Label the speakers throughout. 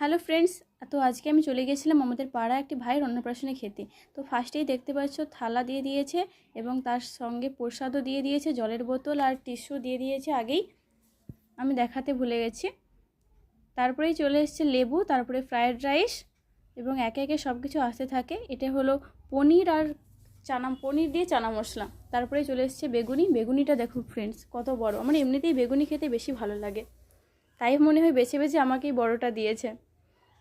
Speaker 1: Hello friends, তো আজকে আমি চলে গেছিলাম আমাদের পাড়া একটি ভাইয়ের অন্নপ্রাশনে খেতে। তো ফার্স্টেই দেখতে পাচ্ছ থালা দিয়ে দিয়েছে এবং তার সঙ্গে প্রসাদও দিয়ে দিয়েছে, জলের বোতল আর টিস্যু দিয়ে দিয়েছে। আগেই আমি দেখাতে ভুলে গেছি। তারপরেই চলে এসেছে লেবু, তারপরে ফ্রায়েড রাইস এবং একে একে সব কিছু আসতে থাকে। এটা হলো পনির আর পনির দিয়ে চানা মশলা। তারপরে চলে এসেছে বেগুনিটা দেখো ফ্রেন্ডস কত বড়। আমার এমনিতেই বেগুনি খেতে বেশি ভালো লাগে, তাই মনে হয় বেছে বেছে আমাকেই বড়টা দিয়েছে।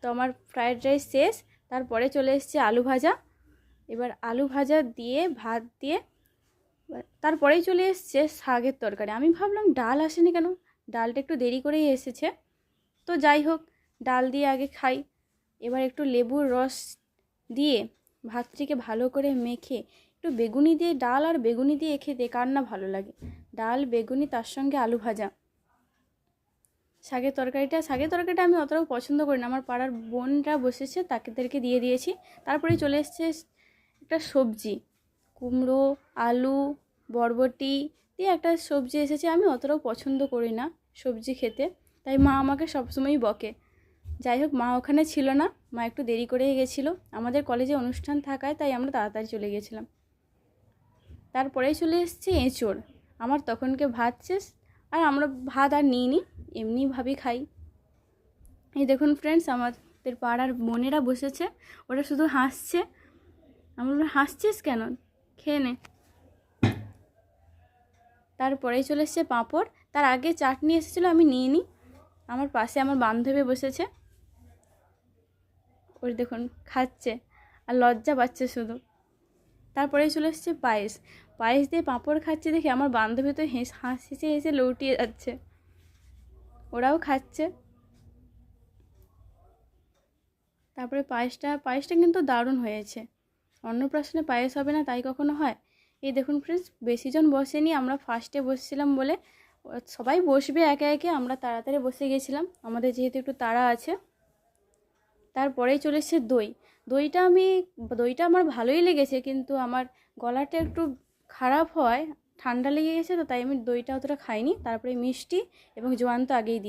Speaker 1: তো আমার ফ্রায়েড রাইস শেষ। তারপরে চলে এসেছে আলু ভাজা। এবার আলু ভাজা দিয়ে ভাত দিয়ে তারপরেই চলে এসেছে শাকের তরকারি। আমি ভাবলাম ডাল আসেনি কেন, ডালটা একটু দেরি করেই এসেছে। তো যাই হোক, ডাল দিয়ে আগে খাই। এবার একটু লেবুর রস দিয়ে ভাতটিকে ভালো করে মেখে একটু বেগুনি দিয়ে, ডাল আর বেগুনি দিয়ে খেতে কার না ভালো লাগে। ডাল বেগুনি তার সঙ্গে আলু ভাজা। শাকের তরকারিটা আমি অতটাও পছন্দ করি না। আমার পাড়ার বোনরা বসেছে, তাদেরকে দিয়ে দিয়েছি। তারপরে চলে এসছে একটা সবজি, কুমড়ো আলু বরবটি দিয়ে একটা সবজি এসেছে। আমি অতটাও পছন্দ করি না সবজি খেতে, তাই মা আমাকে সবসময়ই বকে। যাই হোক, মা ওখানে ছিল না, মা একটু দেরি করেই গেছিলো। আমাদের কলেজে অনুষ্ঠান থাকায় তাই আমরা তাড়াতাড়ি চলে গেছিলাম। তারপরেই চলে এসছে এঁচোড়। আমার তখনকে ভাত শেষ, আর আমরা ভাত আর নিইনি, এমনিভাবেই খাই। এই দেখুন ফ্রেন্ডস, আমাদের পাড়ার বোনেরা বসেছে, ওরা শুধু হাসছে। আমরা হাসছিস কেন, খেয়ে নে। তারপরেই চলে এসছে পাঁপড়। তার আগে চাটনি এসেছিলো, আমি নিইনি। আমার পাশে আমার বান্ধবী বসেছে, ওই দেখুন খাচ্ছে আর লজ্জা পাচ্ছে শুধু। তারপরেই চলে এসছে পায়েস দিয়ে পাঁপড় খাচ্ছে দেখে আমার বান্ধবী তো হেসে হেসে লৌটিয়ে যাচ্ছে, ওরাও খাচ্ছে। তারপরে পায়েসটা কিন্তু দারুণ হয়েছে। অন্নপ্রাশনে পায়েস হবে না তাই কখনো হয়? এই দেখুন ফ্রেন্ডস, বেশিজন বসেনি, আমরা ফার্স্টে বসছিলাম বলে সবাই বসবে একে একে, আমরা তাড়াতাড়ি বসে গেছিলাম, আমাদের যেহেতু একটু তাড়া আছে। তারপরেই চলে এসছে দইটা আমার ভালোই লেগেছে, কিন্তু আমার গলাটা একটু খারাপ হয়, ঠান্ডা লেগে গেছে, তো তাই আমি দইটা অতটা খাইনি। তারপরে মিষ্টি এবং জোয়ান তো আগেই দিই।